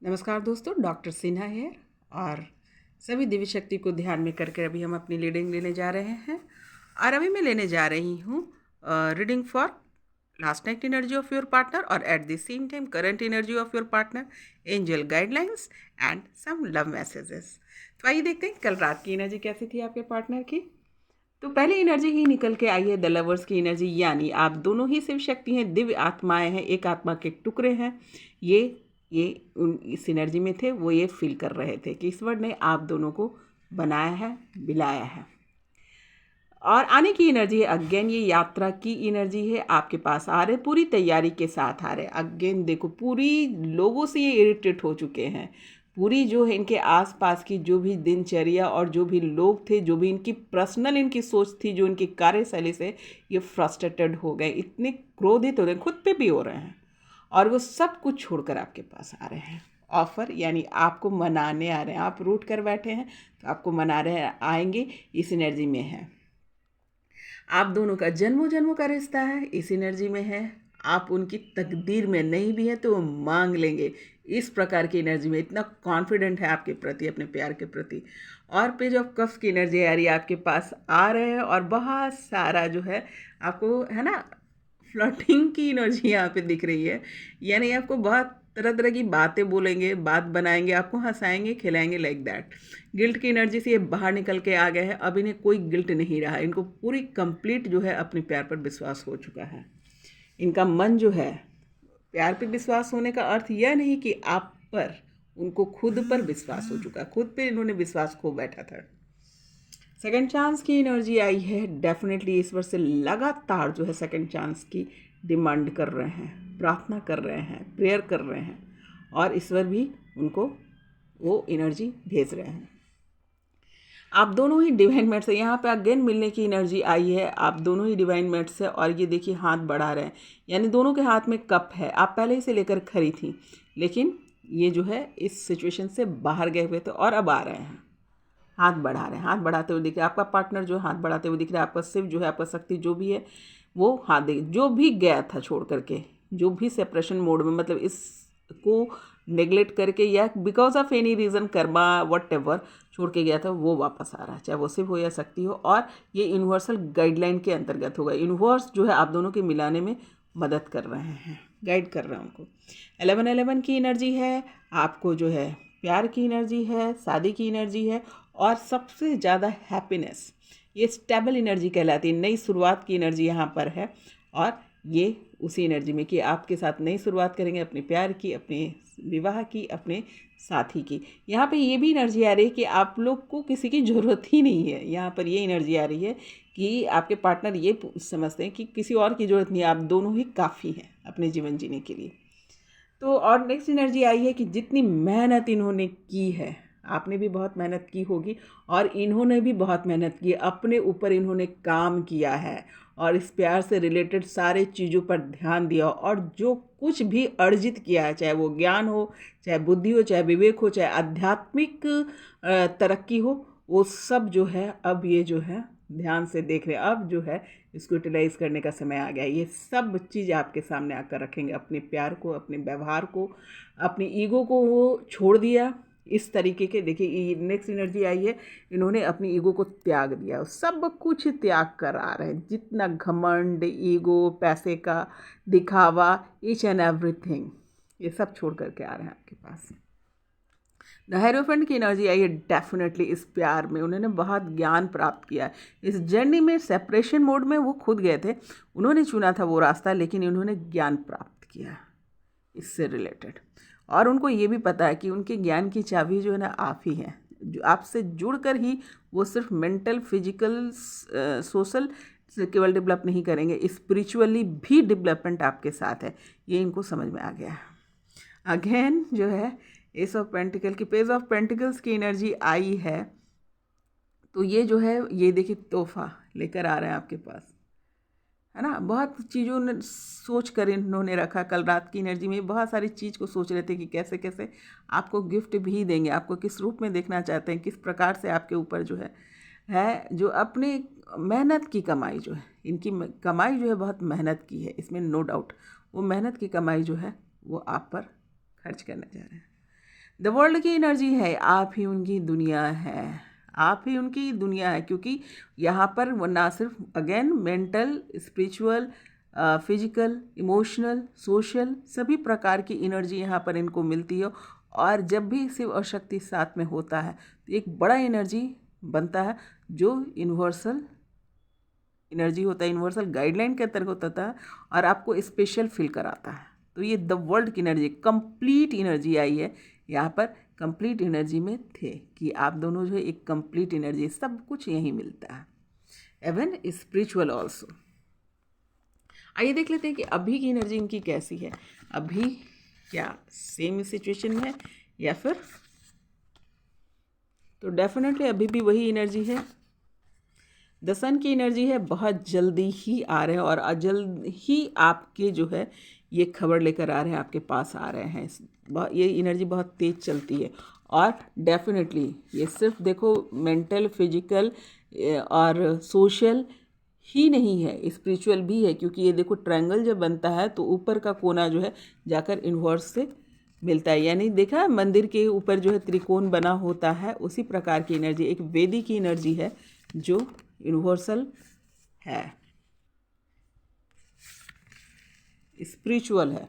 नमस्कार दोस्तों, डॉक्टर सिन्हा है और सभी दिव्य शक्ति को ध्यान में करके अभी हम अपनी रीडिंग लेने जा रहे हैं। और अभी मैं लेने जा रही हूँ reading for last night energy of your partner और at the same time current energy of your partner, angel guidelines and some love messages. तो आइए देखते हैं कल रात की एनर्जी कैसी थी आपके पार्टनर की। तो पहली एनर्जी ही निकल के आई है द लवर्स की एनर्जी, यानी आप दोनों ही शिव शक्ति हैं, दिव्य आत्माएं हैं, एक आत्मा के टुकड़े हैं। ये इस एनर्जी में थे, वो ये फील कर रहे थे कि ईश्वर ने आप दोनों को बनाया है, बिलाया है। और आने की एनर्जी है अगेन, ये यात्रा की एनर्जी है, आपके पास आ रहे, पूरी तैयारी के साथ आ रहे। अगेन देखो, पूरी लोगों से ये इरिटेट हो चुके हैं। पूरी जो है इनके आसपास की जो भी दिनचर्या और जो भी लोग थे, जो भी इनकी पर्सनल इनकी सोच थी, जो इनकी कार्यशैली से ये फ्रस्ट्रेटेड हो गए, इतने क्रोधित हो रहे हैं, खुद पे भी हो रहे हैं। और वो सब कुछ छोड़कर आपके पास आ रहे हैं। ऑफ़र यानी आपको मनाने आ रहे हैं। आप रूठ कर बैठे हैं तो आपको मना रहे हैं, आएंगे, इस एनर्जी में है। आप दोनों का जन्मों जन्मों का रिश्ता है, इस एनर्जी में है। आप उनकी तकदीर में नहीं भी है तो वो मांग लेंगे, इस प्रकार की एनर्जी में। इतना कॉन्फिडेंट है आपके प्रति, अपने प्यार के प्रति। और पेज ऑफ कप्स की एनर्जी आ रही है, आपके पास आ रहे हैं और बहुत सारा जो है आपको, है ना, फ्लर्टिंग की एनर्जी यहाँ पे दिख रही है। यानी आपको बहुत तरह तरह की बातें बोलेंगे, बात बनाएंगे, आपको हंसाएंगे, खिलाएंगे, लाइक दैट। गिल्ट की एनर्जी से ये बाहर निकल के आ गए हैं। अब इन्हें कोई गिल्ट नहीं रहा, इनको पूरी कंप्लीट जो है अपने प्यार पर विश्वास हो चुका है। इनका मन जो है, प्यार पर विश्वास होने का अर्थ यह नहीं कि आप पर, उनको खुद पर विश्वास हो चुका, खुद पे इन्होंने विश्वास खो बैठा था। सेकंड चांस की एनर्जी आई है। डेफिनेटली ईश्वर से लगातार जो है सेकंड चांस की डिमांड कर रहे हैं, प्रार्थना कर रहे हैं, प्रेयर कर रहे हैं, और ईश्वर भी उनको वो एनर्जी भेज रहे हैं। आप दोनों ही डिवाइन मेट से यहाँ पे अगेन मिलने की एनर्जी आई है। आप दोनों ही डिवाइन मेट से, और ये देखिए हाथ बढ़ा रहे हैं, यानी दोनों के हाथ में कप है। आप पहले ही से लेकर खड़ी थी, लेकिन ये जो है इस सिचुएशन से बाहर गए हुए थे और अब आ रहे हैं, हाथ बढ़ा रहे हैं, हाथ बढ़ाते हुए दिख रहे हैं। आपका पार्टनर जो हाथ बढ़ाते हुए दिख रहा है, आपका शिव जो है, आपका शक्ति जो भी है, वो हाथ दे, जो भी गया था छोड़ करके, जो भी सेपरेशन मोड में, मतलब इसको नेग्लेक्ट करके या because of any reason, Karma what ever छोड़ के गया था, वो वापस आ रहा है, चाहे वो शिव हो या शक्ति हो। और ये यूनिवर्सल गाइडलाइन के अंतर्गत होगा। यूनिवर्स जो है आप दोनों के मिलाने में मदद कर रहे हैं, गाइड कर रहे हैं उनको। 11-11 की एनर्जी है, आपको जो है प्यार की एनर्जी है, शादी की एनर्जी है, और सबसे ज़्यादा हैप्पीनेस, ये स्टेबल एनर्जी कहलाती है। नई शुरुआत की एनर्जी यहाँ पर है, और ये उसी एनर्जी में कि आपके साथ नई शुरुआत करेंगे, अपने प्यार की, अपने विवाह की, अपने साथी की। यहाँ पे ये भी एनर्जी आ रही है कि आप लोग को किसी की ज़रूरत ही नहीं है। यहाँ पर ये एनर्जी आ रही है कि आपके पार्टनर ये समझते हैं कि किसी और की ज़रूरत नहीं है, आप दोनों ही काफ़ी हैं अपने जीवन जीने के लिए। तो और नेक्स्ट एनर्जी आई है कि जितनी मेहनत इन्होंने की है, आपने भी बहुत मेहनत की होगी और इन्होंने भी बहुत मेहनत की, अपने ऊपर इन्होंने काम किया है और इस प्यार से रिलेटेड सारे चीज़ों पर ध्यान दिया, और जो कुछ भी अर्जित किया है, चाहे वो ज्ञान हो, चाहे बुद्धि हो, चाहे विवेक हो, चाहे आध्यात्मिक तरक्की हो, वो सब जो है अब ये जो है ध्यान से देख रहे हैं। अब जो है इसको यूटिलाइज़ करने का समय आ गया। ये सब चीज़ आपके सामने आकर रखेंगे, अपने प्यार को, अपने व्यवहार को, अपनी ईगो को वो छोड़ दिया। इस तरीके के देखिए नेक्स्ट एनर्जी आई है, इन्होंने अपनी ईगो को त्याग दिया, सब कुछ त्याग कर आ रहे हैं। जितना घमंड, ईगो, पैसे का दिखावा, ईच एंड एवरीथिंग, ये सब छोड़ करके आ रहे हैं आपके पास। द हेरोफेंट की एनर्जी आई है। डेफिनेटली इस प्यार में उन्होंने बहुत ज्ञान प्राप्त किया है। इस जर्नी में सेपरेशन मोड में वो खुद गए थे, उन्होंने चुना था वो रास्ता, लेकिन उन्होंने ज्ञान प्राप्त किया इससे रिलेटेड। और उनको ये भी पता है कि उनके ज्ञान की चाबी जो है ना आप ही हैं। जो आपसे जुड़ कर ही वो सिर्फ मेंटल, फिजिकल, सोशल से केवल डेवलप नहीं करेंगे, स्पिरिचुअली भी डेवलपमेंट आपके साथ है। ये इनको समझ में आ गया है। अगेन जो है एस ऑफ पेंटिकल की, पेज ऑफ पेंटिकल्स की एनर्जी आई है। तो ये जो है, ये देखिए तोहफा लेकर आ रहे हैं आपके पास, है ना। बहुत चीज़ों ने सोच कर इन्होंने रखा। कल रात की एनर्जी में बहुत सारी चीज़ को सोच रहे थे कि कैसे कैसे आपको गिफ्ट भी देंगे, आपको किस रूप में देखना चाहते हैं, किस प्रकार से आपके ऊपर जो है जो अपने मेहनत की कमाई जो है, इनकी कमाई जो है बहुत मेहनत की है, इसमें नो डाउट। वो मेहनत की कमाई जो है वो आप पर खर्च करने जा रहे हैं। द वर्ल्ड की एनर्जी है, आप ही उनकी दुनिया है, आप ही उनकी दुनिया है, क्योंकि यहाँ पर वो ना सिर्फ again mental, spiritual, physical, emotional, social सभी प्रकार की एनर्जी यहाँ पर इनको मिलती है। और जब भी शिव और शक्ति साथ में होता है तो एक बड़ा एनर्जी बनता है जो यूनिवर्सल एनर्जी होता है, यूनिवर्सल गाइडलाइन के अंतर्गत होता है और आपको स्पेशल फील कराता है। तो ये द वर्ल्ड की एनर्जी, कंप्लीट एनर्जी आई है यहाँ पर, कंप्लीट एनर्जी में थे कि आप दोनों जो है एक कंप्लीट एनर्जी, सब कुछ यहीं मिलता है, एवन स्पिरिचुअल ऑल्सो। आइए देख लेते हैं कि अभी की एनर्जी इनकी कैसी है। अभी क्या सेम सिचुएशन में है या फिर, तो डेफिनेटली अभी भी वही एनर्जी है। द सन की एनर्जी है, बहुत जल्दी ही आ रहे हैं और जल्द ही आपके जो है ये खबर लेकर आ रहे हैं, आपके पास आ रहे हैं। ये एनर्जी बहुत तेज़ चलती है और डेफिनेटली ये सिर्फ देखो मेंटल, फिजिकल और सोशल ही नहीं है, स्पिरिचुअल भी है, क्योंकि ये देखो ट्रायंगल जब बनता है तो ऊपर का कोना जो है जाकर यूनिवर्स से मिलता है। यानी देखा है मंदिर के ऊपर जो है त्रिकोण बना होता है, उसी प्रकार की एनर्जी एक वेदी की एनर्जी है जो यूनिवर्सल है, स्पिरिचुअल है।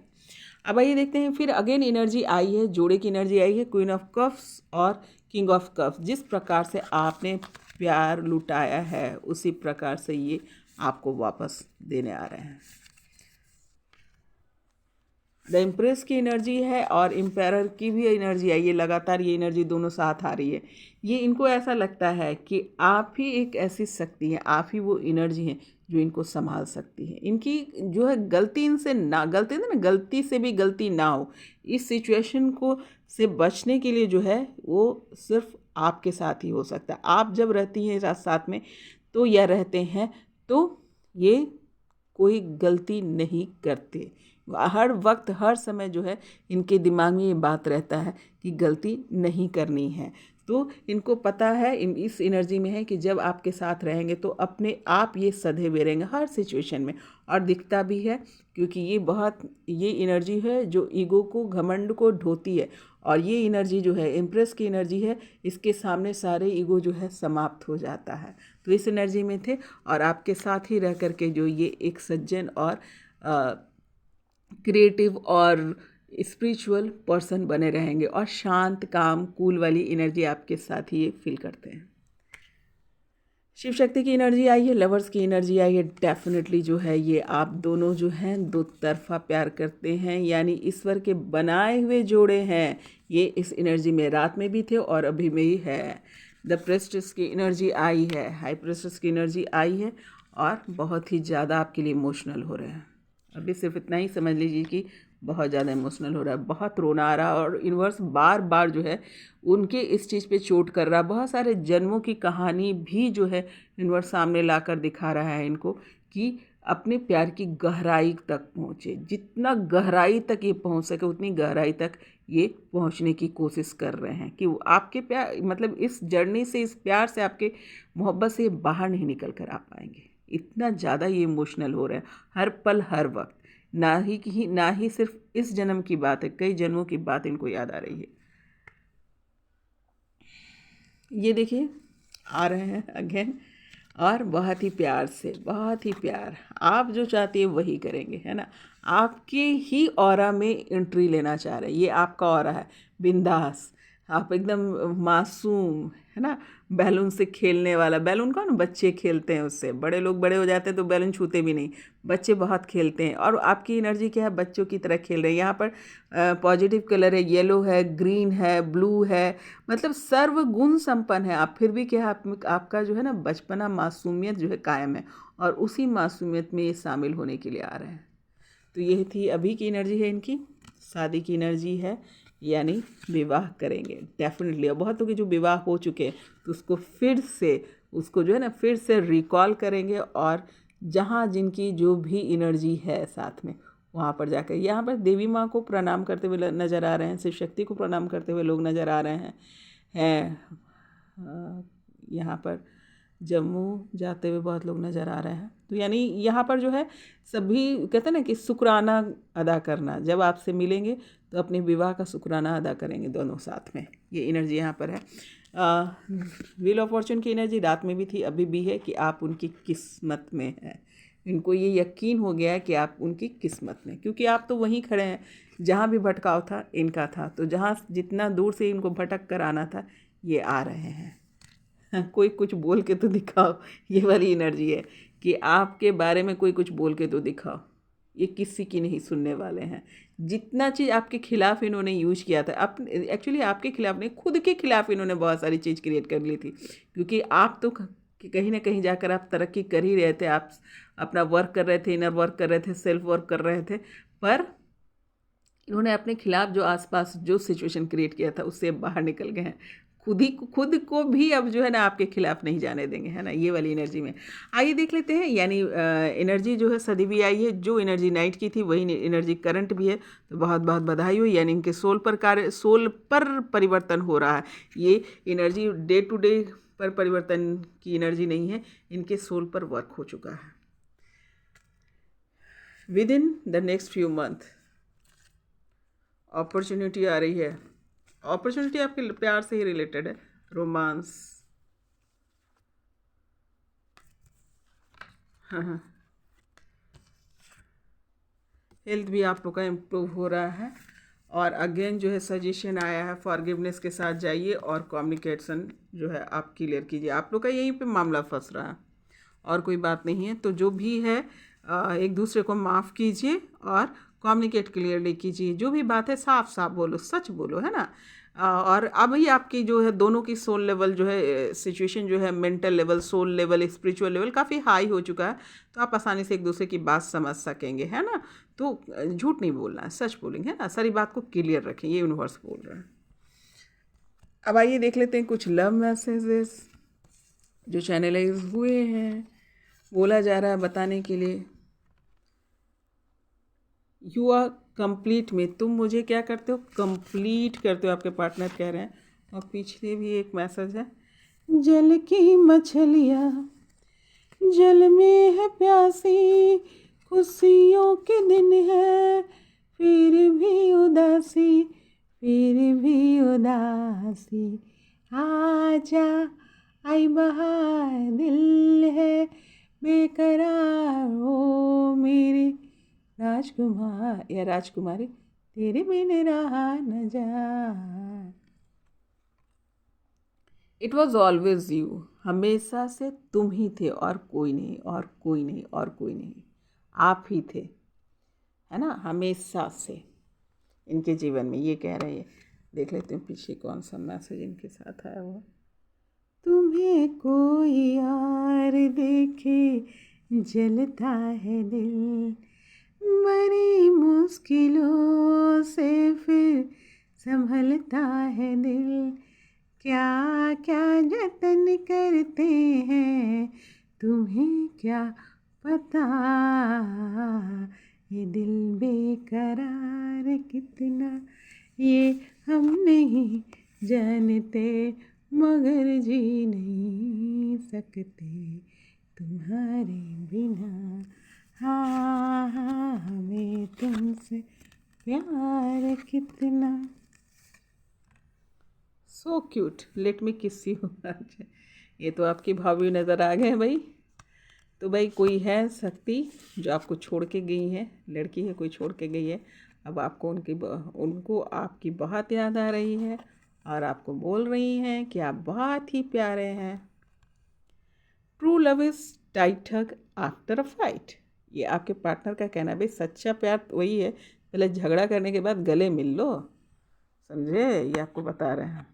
अब आइए देखते हैं फिर अगेन एनर्जी आई है, जोड़े की एनर्जी आई है, क्वीन ऑफ कप्स और किंग ऑफ कप्स। जिस प्रकार से आपने प्यार लुटाया है उसी प्रकार से ये आपको वापस देने आ रहे हैं। द इम्प्रेस की एनर्जी है और एम्पायर की भी एनर्जी आई है, लगातार ये एनर्जी दोनों साथ आ रही है। ये इनको ऐसा लगता है कि आप ही एक ऐसी शक्ति है, आप ही वो एनर्जी है जो इनको संभाल सकती है। इनकी जो है गलती इनसे ना, गलती ना गलती से भी गलती ना हो, इस सिचुएशन को से बचने के लिए जो है वो सिर्फ आपके साथ ही हो सकता है। आप जब रहती हैं साथ साथ में तो या रहते हैं तो ये कोई गलती नहीं करते। हर वक्त हर समय जो है इनके दिमाग में ये बात रहता है कि गलती नहीं करनी है। तो इनको पता है, इस एनर्जी में है कि जब आपके साथ रहेंगे तो अपने आप ये सधे हुए रहेंगे हर सिचुएशन में, और दिखता भी है क्योंकि ये एनर्जी है जो ईगो को, घमंड को ढोती है। और ये एनर्जी जो है इम्प्रेस की एनर्जी है, इसके सामने सारे ईगो जो है समाप्त हो जाता है। तो इस एनर्जी में थे और आपके साथ ही रह करके जो ये एक सज्जन और क्रिएटिव और स्पिरिचुअल पर्सन बने रहेंगे और शांत, काम, कूल वाली एनर्जी आपके साथ ही ये फील करते हैं। शिव शक्ति की एनर्जी आई है, लवर्स की एनर्जी आई है। डेफिनेटली जो है ये आप दोनों जो हैं दो तरफा प्यार करते हैं, यानी ईश्वर के बनाए हुए जोड़े हैं। ये इस एनर्जी में रात में भी थे और अभी में ही है। द प्रेस्टिस की एनर्जी आई है, हाई प्रेस्टिस की एनर्जी आई है और बहुत ही ज़्यादा आपके लिए इमोशनल हो रहे हैं। अभी सिर्फ इतना ही समझ लीजिए कि बहुत ज़्यादा इमोशनल हो रहा है, बहुत रोना आ रहा है और यूनिवर्स बार बार जो है उनके इस चीज़ पे चोट कर रहा है। बहुत सारे जन्मों की कहानी भी जो है यूनिवर्स सामने लाकर दिखा रहा है इनको कि अपने प्यार की गहराई तक पहुँचे, जितना गहराई तक ये पहुँच सके उतनी गहराई तक ये पहुँचने की कोशिश कर रहे हैं कि वो आपके प्यार, मतलब इस जर्नी से, इस प्यार से, आपके मोहब्बत से बाहर नहीं निकल कर आ पाएंगे। इतना ज़्यादा ये इमोशनल हो रहे हैं हर पल हर वक्त। ना ही सिर्फ इस जन्म की बात है, कई जन्मों की बात इनको याद आ रही है। ये देखिए आ रहे हैं अगेन और बहुत ही प्यार से, बहुत ही प्यार, आप जो चाहती है वही करेंगे, है ना। आपके ही ऑरा में एंट्री लेना चाह रहे हैं। ये आपका ऑरा है, बिंदास, आप एकदम मासूम, है ना। बैलून से खेलने वाला, बैलून का ना बच्चे खेलते हैं उससे, बड़े लोग बड़े हो जाते हैं तो बैलून छूते भी नहीं, बच्चे बहुत खेलते हैं। और आपकी एनर्जी क्या है, बच्चों की तरह खेल रहे हैं। यहाँ पर पॉजिटिव कलर है, येलो है, ग्रीन है, ब्लू है, मतलब सर्व गुण संपन्न है आप। फिर भी क्या है, आपका जो है ना बचपना, मासूमियत जो है कायम है और उसी मासूमियत में ये शामिल होने के लिए आ रहे हैं। तो यह थी अभी की एनर्जी है इनकी। शादी की एनर्जी है, यानी विवाह करेंगे डेफिनेटली। और बहुत लोग जो विवाह हो चुके हैं तो उसको फिर से, उसको जो है ना फिर से रिकॉल करेंगे और जहाँ जिनकी जो भी एनर्जी है साथ में वहाँ पर जाकर, यहाँ पर देवी माँ को प्रणाम करते हुए नज़र आ रहे हैं, शिव शक्ति को प्रणाम करते हुए लोग नज़र आ रहे हैं। यहाँ पर जम्मू जाते हुए बहुत लोग नज़र आ रहे हैं। तो यानी यहाँ पर जो है सभी कहते हैं ना कि शुक्राना अदा करना, जब आपसे मिलेंगे तो अपने विवाह का शुक्राना अदा करेंगे दोनों साथ में, ये एनर्जी यहाँ पर है। व्हील ऑफ फॉर्चून की एनर्जी रात में भी थी, अभी भी है कि आप उनकी किस्मत में हैं। इनको ये यकीन हो गया है कि आप उनकी किस्मत में, क्योंकि आप तो वहीं खड़े हैं जहाँ भी भटकाव था इनका था, तो जहाँ जितना दूर से इनको भटक कर आना था ये आ रहे हैं। कोई कुछ बोल के तो दिखाओ, ये वाली एनर्जी है कि आपके बारे में कोई कुछ बोल के तो दिखाओ। ये किसी की नहीं सुनने वाले हैं। जितना चीज़ आपके खिलाफ इन्होंने यूज किया था, एक्चुअली आपके खिलाफ नहीं, खुद के खिलाफ इन्होंने बहुत सारी चीज़ क्रिएट कर ली थी, क्योंकि आप तो कहीं ना कहीं जाकर आप तरक्की कर ही रहे थे, आप अपना वर्क कर रहे थे, इनर वर्क कर रहे थे, सेल्फ वर्क कर रहे थे, पर इन्होंने अपने खिलाफ जो आसपास जो सिचुएशन क्रिएट किया था उससे बाहर निकल गए हैं। खुद को भी अब जो है ना आपके खिलाफ नहीं जाने देंगे, है ना, ये वाली एनर्जी में। आइए देख लेते हैं, यानी एनर्जी जो है सदी भी आई है, जो एनर्जी नाइट की थी वही एनर्जी करंट भी है। तो बहुत बहुत बधाई हो, यानी इनके सोल पर परिवर्तन हो रहा है। ये एनर्जी डे टू डे पर परिवर्तन की एनर्जी नहीं है, इनके सोल पर वर्क हो चुका है। Within the next few month opportunity आ रही है। अपॉर्चुनिटी आपके प्यार से ही रिलेटेड है, रोमांस। हाँ, हेल्थ भी आप लोग का इम्प्रूव हो रहा है। और अगेन जो है सजेशन आया है, फॉरगिवनेस के साथ जाइए और कम्युनिकेशन जो है आप क्लियर कीजिए। आप लोग का यहीं पे मामला फंस रहा है और कोई बात नहीं है। तो जो भी है एक दूसरे को माफ़ कीजिए और कम्युनिकेट क्लियरली कीजिए। जो भी बात है साफ साफ बोलो, सच बोलो, है ना। और अभी आपकी जो है दोनों की सोल लेवल जो है सिचुएशन जो है mental level, soul level, spiritual level काफ़ी हाई हो चुका है, तो आप आसानी से एक दूसरे की बात समझ सकेंगे, है ना। तो झूठ नहीं बोलना है, सच बोलेंगे, है ना, सारी बात को क्लियर रखें, ये यूनिवर्स बोल रहा है। अब आइए देख लेते हैं कुछ लव मैसेजेस जो चैनलाइज हुए हैं, बोला जा रहा है बताने के लिए। यू आर कंप्लीट में, तुम मुझे क्या करते हो, कंप्लीट करते हो, आपके पार्टनर कह रहे हैं। और पीछे भी एक मैसेज है, जल की मछलियाँ जल में है प्यासी, खुशियों के दिन है फिर भी उदासी, फिर भी उदासी। आजा आई बहार दिल है बेकरार, ओ मेरी राजकुमार या राजकुमारी, तेरे बिन रहा न जाए। इट वॉज ऑलवेज यू, हमेशा से तुम ही थे और कोई नहीं, और कोई नहीं, और कोई नहीं, आप ही थे, है ना, हमेशा से इनके जीवन में, ये कह रहे हैं। देख लेते हैं पीछे कौन सा मैसेज इनके साथ आया हुआ। तुम्हें कोई और देखे जलता है दिल, बड़ी मुश्किलों से फिर संभलता है दिल, क्या क्या जतन करते हैं तुम्हें क्या पता, ये दिल बेकरार कितना ये हम नहीं जानते, मगर जी नहीं सकते तुम्हारे बिना, हाँ हाँ हमें तुमसे प्यार कितना। सो क्यूट, लेट मी किस यू। ये तो आपकी भाभी नज़र आ गए हैं भाई। तो भाई कोई है शक्ति जो आपको छोड़ के गई है, लड़की है कोई छोड़ के गई है, अब आपको उनको आपकी बहुत याद आ रही है और आपको बोल रही हैं कि आप बहुत ही प्यारे हैं। True love is tight hug after a fight, ये आपके पार्टनर का कहना है। भाई सच्चा प्यार वही है, पहले झगड़ा करने के बाद गले मिल लो, समझे, ये आपको बता रहे हैं।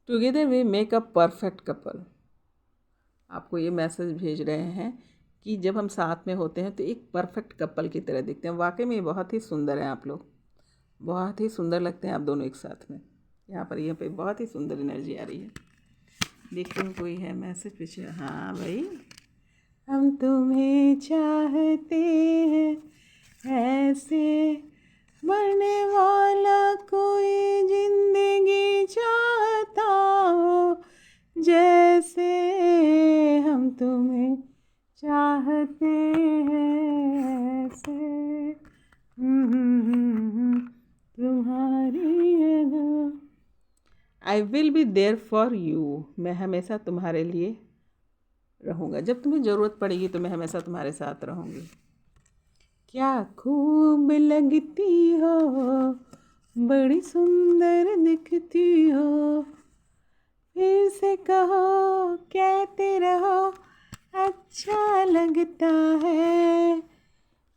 Together we make a perfect couple, आपको ये मैसेज भेज रहे हैं कि जब हम साथ में होते हैं तो एक परफेक्ट कपल की तरह दिखते हैं। वाकई में बहुत ही सुंदर हैं आप लोग, बहुत ही सुंदर लगते हैं आप दोनों एक साथ में। यहाँ पे बहुत ही सुंदर एनर्जी आ रही है। देखते हैं कोई है मैसेज पीछे। हाँ भाई, हम तुम्हें चाहते हैं ऐसे मरने वाला कोई जिंदगी चाहता हो, जैसे हम तुम्हें चाहते हैं ऐसे। तुम्हारी I will be there for you, मैं हमेशा तुम्हारे लिए रहूँगा। जब तुम्हें ज़रूरत पड़ेगी तो मैं हमेशा तुम्हारे साथ रहूँगी। क्या खूब लगती हो, बड़ी सुंदर दिखती हो, फिर से कहो कहते रहो, अच्छा लगता है।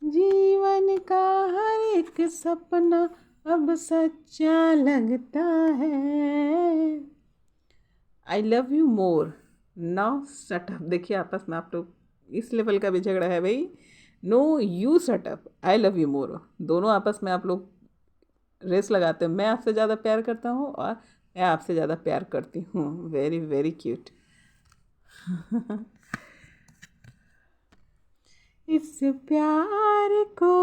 जीवन का हर एक सपना अब सच्चा लगता है। आई love you more now shut up. देखिए आपस में आप लोग इस लेवल का भी झगड़ा है भाई। No you shut up, I love you more. दोनों आपस में आप लोग रेस लगाते हो। मैं आपसे ज़्यादा प्यार करता हूँ और मैं आपसे ज़्यादा प्यार करती हूँ। Very very cute. इस प्यार को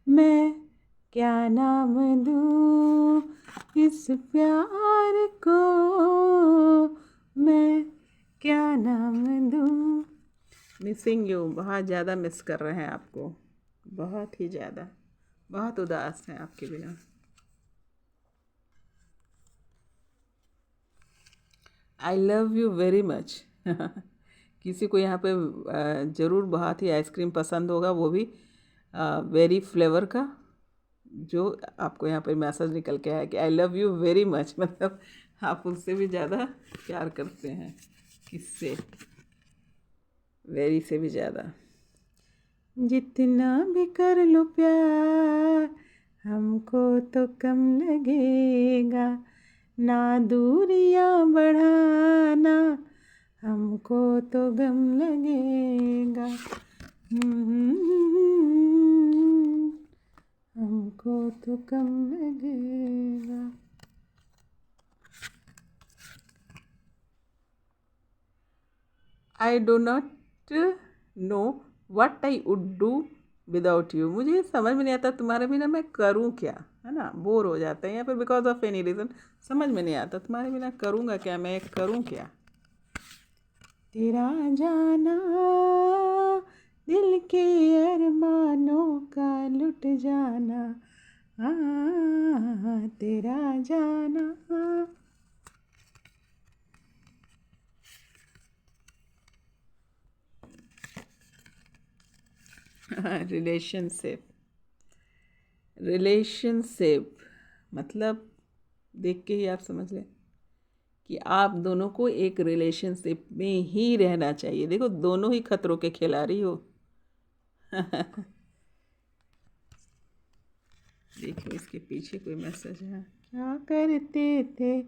मैं क्या नाम दूँ, इस प्यार को मैं क्या नाम दूँ। मिसिंग यू, बहुत ज़्यादा मिस कर रहे हैं आपको, बहुत ही ज़्यादा, बहुत उदास हैं आपके बिना। आई लव यू वेरी मच। किसी को यहाँ पे ज़रूर बहुत ही आइसक्रीम पसंद होगा, वो भी वेरी फ्लेवर का, जो आपको यहाँ पे मैसेज निकल के आया कि आई लव यू वेरी मच, मतलब आप उससे भी ज़्यादा प्यार करते हैं। किससे? वेरी से भी ज़्यादा। जितना भी कर लो प्यार हमको तो कम लगेगा, ना दूरियां बढ़ाना हमको तो गम लगेगा। हमको तो कम लगेगा। I do not know what I would do without you. मुझे समझ में नहीं आता तुम्हारे बिना मैं करूँ क्या, है ना। बोर हो जाते हैं यहाँ पे बिकॉज ऑफ एनी रीज़न। समझ में नहीं आता तुम्हारे बिना करूँगा क्या, मैं करूँ क्या। तेरा जाना दिल के अरमानों का लुट जाना, तेरा जाना। रिलेशनशिप, रिलेशनशिप मतलब देख के ही आप समझ लें कि आप दोनों को एक रिलेशनशिप में ही रहना चाहिए। देखो दोनों ही खतरों के खिलाड़ी हो। देखो इसके पीछे कोई मैसेज है। क्या करते थे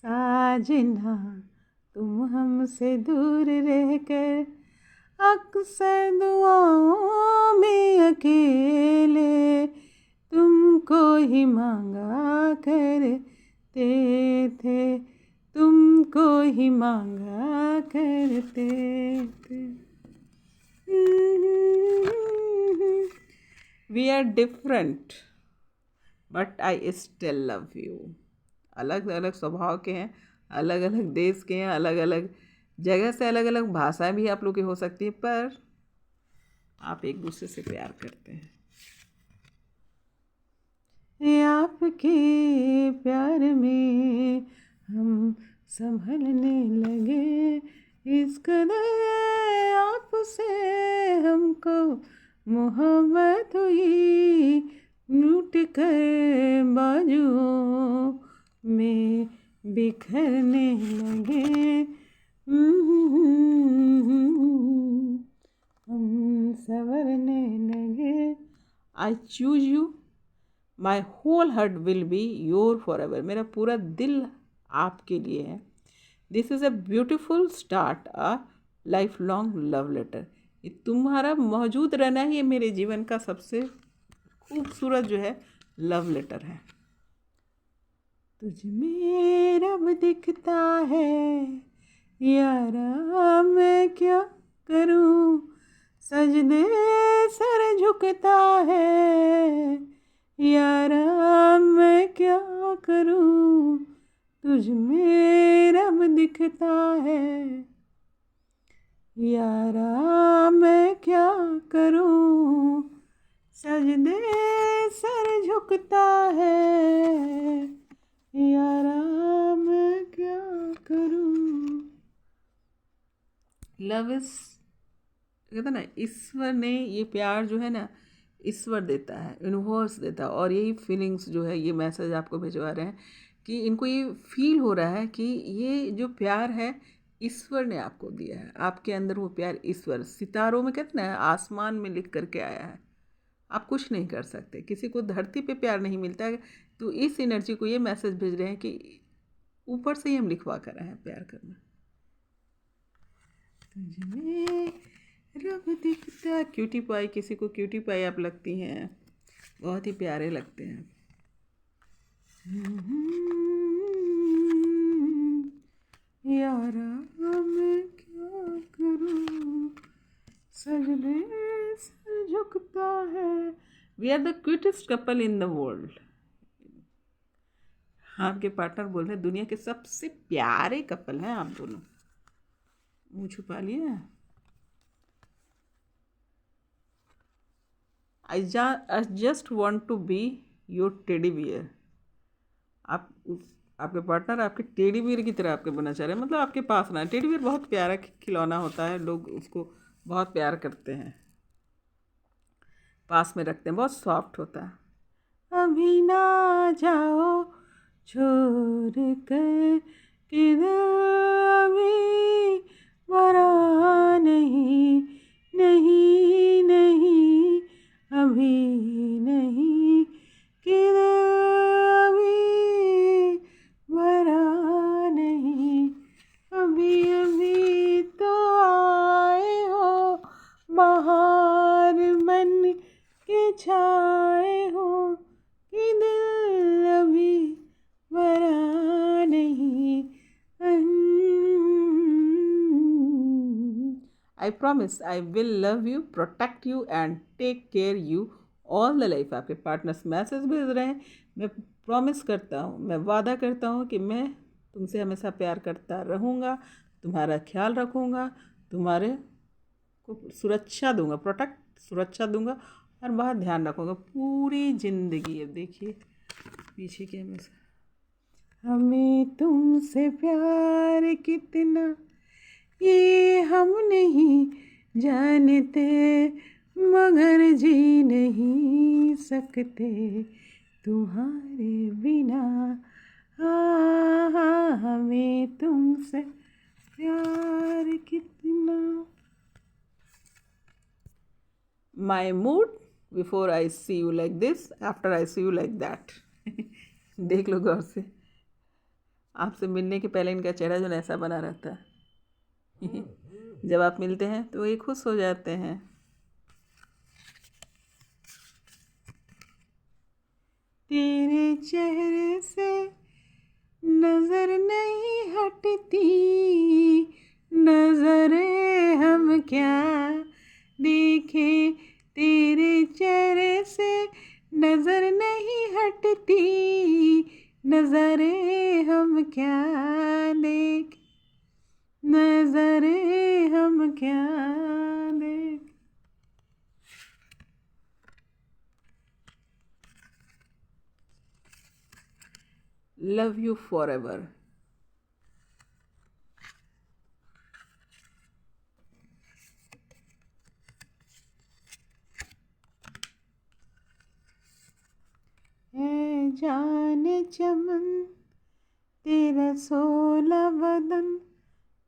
साजना तुम हमसे दूर रहकर, अक्सर दुआओं में अकेले तुमको ही मांगा करते थे, तुमको ही मांगा करते थे। We are different but I still love you. अलग अलग स्वभाव के हैं, अलग अलग देश के हैं, अलग अलग जगह से, अलग अलग भाषाएं भी आप लोग की हो सकती है, पर आप एक दूसरे से प्यार करते हैं। आपके प्यार में हम संभलने लगे, इस कदर आपसे हमको मोहब्बत हुई, लूट कर बाजुओं में बिखरने लगे। हम संवरने लगे। I choose you, my whole heart will be your forever. मेरा पूरा दिल आपके लिए है। This is a beautiful start a life long love letter. ये तुम्हारा मौजूद रहना ही मेरे जीवन का सबसे खूबसूरत जो है लव लेटर है। तुझ में रब दिखता है यारा, मैं क्या करूं, सजदे सर झुकता है यारा मैं क्या करूं, तुझ में रब दिखता है। यारा मैं क्या करूं, सजदे सर झुकता है। यारा मैं क्या करूं। लव इज, कहता ना, ईश्वर ने ये प्यार जो है ना, ईश्वर देता है, यूनिवर्स देता है। और यही फीलिंग्स जो है, ये मैसेज आपको भिजवा रहे हैं कि इनको ये फील हो रहा है कि ये जो प्यार है ईश्वर ने आपको दिया है। आपके अंदर वो प्यार ईश्वर सितारों में, कहते ना, आसमान में लिख करके आया है। आप कुछ नहीं कर सकते, किसी को धरती पे प्यार नहीं मिलता है। तो इस एनर्जी को ये मैसेज भेज रहे हैं कि ऊपर से ही हम लिखवा कर रहे हैं प्यार करना। तुझमें रब दिखता। क्यूटी पाई, किसी को क्यूटी पाई आप लगती हैं, बहुत ही प्यारे लगते हैं। यारा मैं क्या करूं, सजदे सर झुकता है। We are the cutest couple in the world. आपके पार्टनर बोल रहे हैं दुनिया के सबसे प्यारे कपल हैं आप दोनों। मुँह छुपा लिया। I just want to be your teddy bear. आप आपके पार्टनर आपके टेडी बियर की तरह आपके बनना चाह रहे हैं, मतलब आपके पास ना। टेडी बियर बहुत प्यारा खिलौना होता है, लोग उसको बहुत प्यार करते हैं, पास में रखते हैं, बहुत सॉफ्ट होता है। अभी ना जाओ छोड़ कर किधर, अभी मरा नहीं, नहीं नहीं, अभी नहीं, किधर अभी मरा नहीं। अभी अभी तो आए हो, बाहर बन के छाए हो, कि दिल अभी मरा नहीं। I promise I will love you, protect you and take care you all the life. आपके पार्टनर्स मैसेज भेज रहे हैं। मैं प्रॉमिस करता हूँ, मैं वादा करता हूँ कि मैं तुमसे हमेशा प्यार करता रहूँगा, तुम्हारा ख्याल रखूँगा, तुम्हारे को सुरक्षा दूंगा, प्रोटेक्ट सुरक्षा दूंगा, और बहुत ध्यान रखूँगा पूरी ज़िंदगी। अब देखिए पीछे क्या मैसेज। हमें तुमसे प्यार कितना ये हम नहीं जानते, मगर जी नहीं सकते तुम्हारे बिना। हमें तुमसे प्यार कितना। My mood before I see you like this, after I see you like that. देख लो गौर से, आपसे मिलने के पहले इनका चेहरा जो ऐसा बना रहता है। जब आप मिलते हैं तो ये खुश हो जाते हैं। तेरे चेहरे से नजर नहीं हटती, नजरे हम क्या देखें, तेरे चेहरे से नजर नहीं हटती, नजरे हम क्या देखें, नजरे हम क्या देखें। Love you for ever. जान चमन तेरा सोला बदन,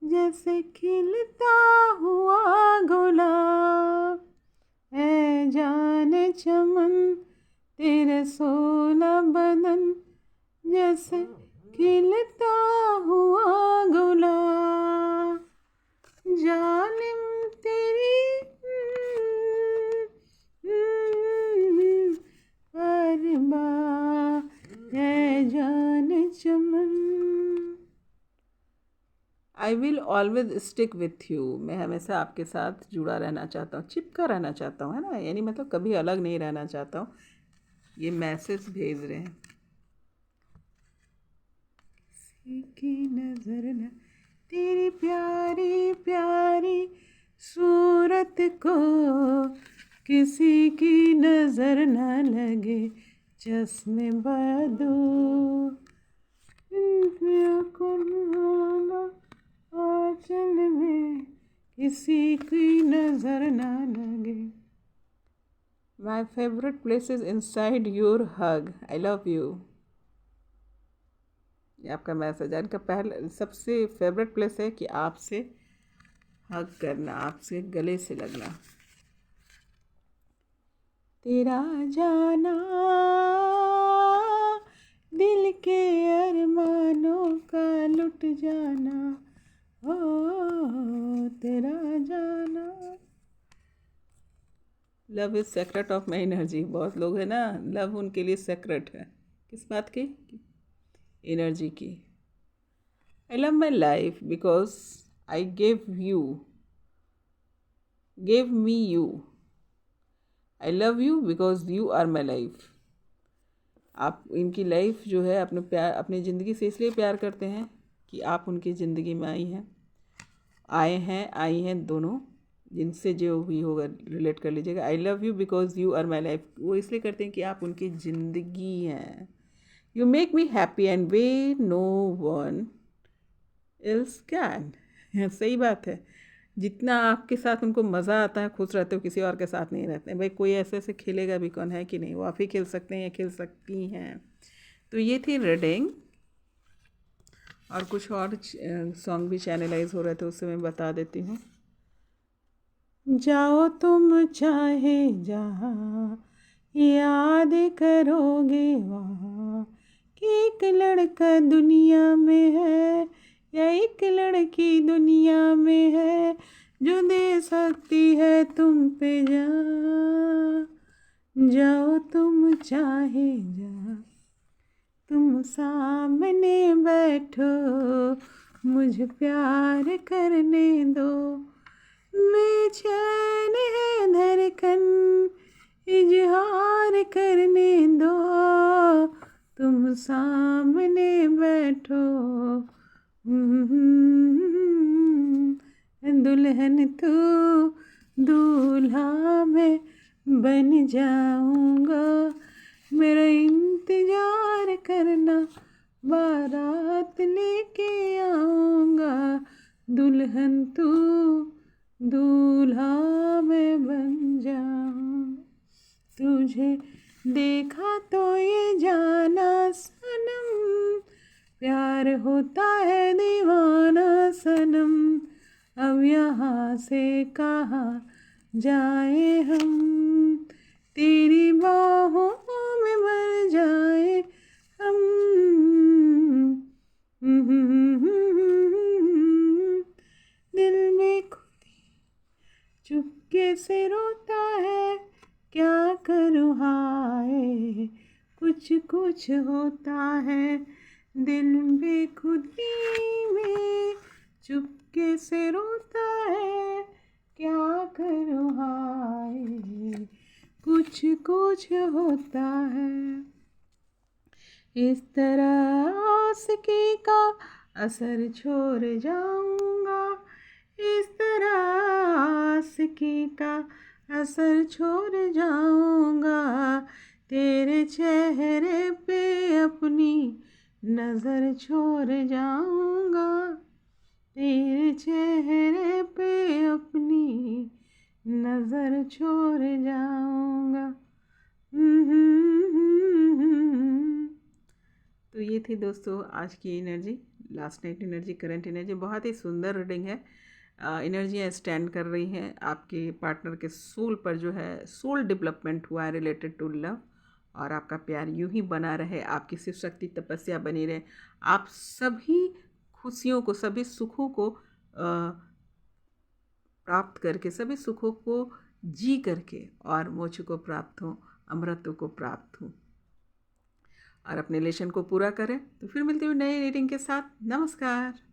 जैसे खिलता हुआ गुलाब। है जान चमन तेरा सोला बदन, जैसे खिलता हुआ गुलाब। जालिम तेरी है जान चमन। I will always stick with you. मैं हमेशा आपके साथ जुड़ा रहना चाहता हूँ, चिपका रहना चाहता हूँ, है ना, यानी मतलब कभी अलग नहीं रहना चाहता हूँ। ये मैसेज भेज रहे हैं। किसी की नजर न तेरी प्यारी प्यारी सूरत को, किसी की नजर न लगे चश्मे बदू, आंचल में किसी की नजर न लगे। My favorite place is inside your hug. I love you. ये आपका मैसेज है। इनका पहला सबसे फेवरेट प्लेस है कि आपसे हग करना, आपसे गले से लगना। तेरा जाना दिल के अरमानों का लुट जाना, ओ तेरा जाना। Love is secret of my energy. बहुत लोग हैं ना, लव उनके लिए सेक्रेट है। किस बात की? एनर्जी की। I love my life because I gave me you. I love you because you are my life. आप इनकी लाइफ जो है अपनी ज़िंदगी से इसलिए प्यार करते हैं कि आप उनकी ज़िंदगी में आई हैं दोनों, जिनसे जो भी होगा रिलेट कर लीजिएगा। I love you because you are my life वो इसलिए करते हैं कि आप उनकी ज़िंदगी हैं। You make me happy and way no one else can. सही बात है। जितना आपके साथ उनको मज़ा आता है, खुश रहते हो, किसी और के साथ नहीं रहते हैं। भाई कोई ऐसे खेलेगा भी कौन, है कि नहीं? वो आप ही खेल सकते हैं या खेल सकती हैं। तो ये थी रीडिंग। और कुछ और सॉन्ग भी चैनलाइज हो रहे थे, उससे मैं बता देती हूँ। जाओ तुम चाहे जहाँ, याद करोगे वहाँ कि एक लड़का दुनिया में है या एक लड़की दुनिया में है जो दे सकती है तुम पे जान। जाओ तुम चाहे जहाँ, तुम सामने बैठो, मुझे प्यार करने दो, बेचैन है धड़कन इजहार करने दो, तुम सामने बैठो, दुल्हन तू दूल्हा मैं बन जाऊंगा, मेरा इंतजार करना, बारात लेके आऊंगा, दुल्हन तू दूल्हा मैं बन जाऊं। तुझे देखा तो ये जाना सनम, प्यार होता है दीवाना सनम, अब यहाँ से कहाँ जाए हम, तेरी बाहों में मर जाए हम। दिल में चुपके से रोता है, क्या करूँ हाय, कुछ कुछ होता है, दिल बेखुदी में चुपके से रोता है, क्या करूँ हाय, कुछ कुछ होता है। इस तरह आशिकी का असर छोड़ जाऊंगा, इस तरह आशिकी का असर छोड़ जाऊंगा, तेरे चेहरे पे अपनी नज़र छोड़ जाऊंगा, तेरे चेहरे पे अपनी नज़र छोड़ जाऊंगा। तो ये थी दोस्तों आज की energy, last night energy, current energy. बहुत ही सुंदर रीडिंग है। एनर्जियाँ स्टैंड कर रही हैं आपके पार्टनर के सोल पर, जो है सोल डेवलपमेंट हुआ है रिलेटेड टू लव, और आपका प्यार यूं ही बना रहे, आपकी शिव शक्ति तपस्या बनी रहे, आप सभी खुशियों को, सभी सुखों को प्राप्त करके, सभी सुखों को जी करके और मोक्ष को प्राप्त हो, अमृत को प्राप्त हो, और अपने रिलेशन को पूरा करें। तो फिर मिलते हुए नए रीडिंग के साथ। नमस्कार।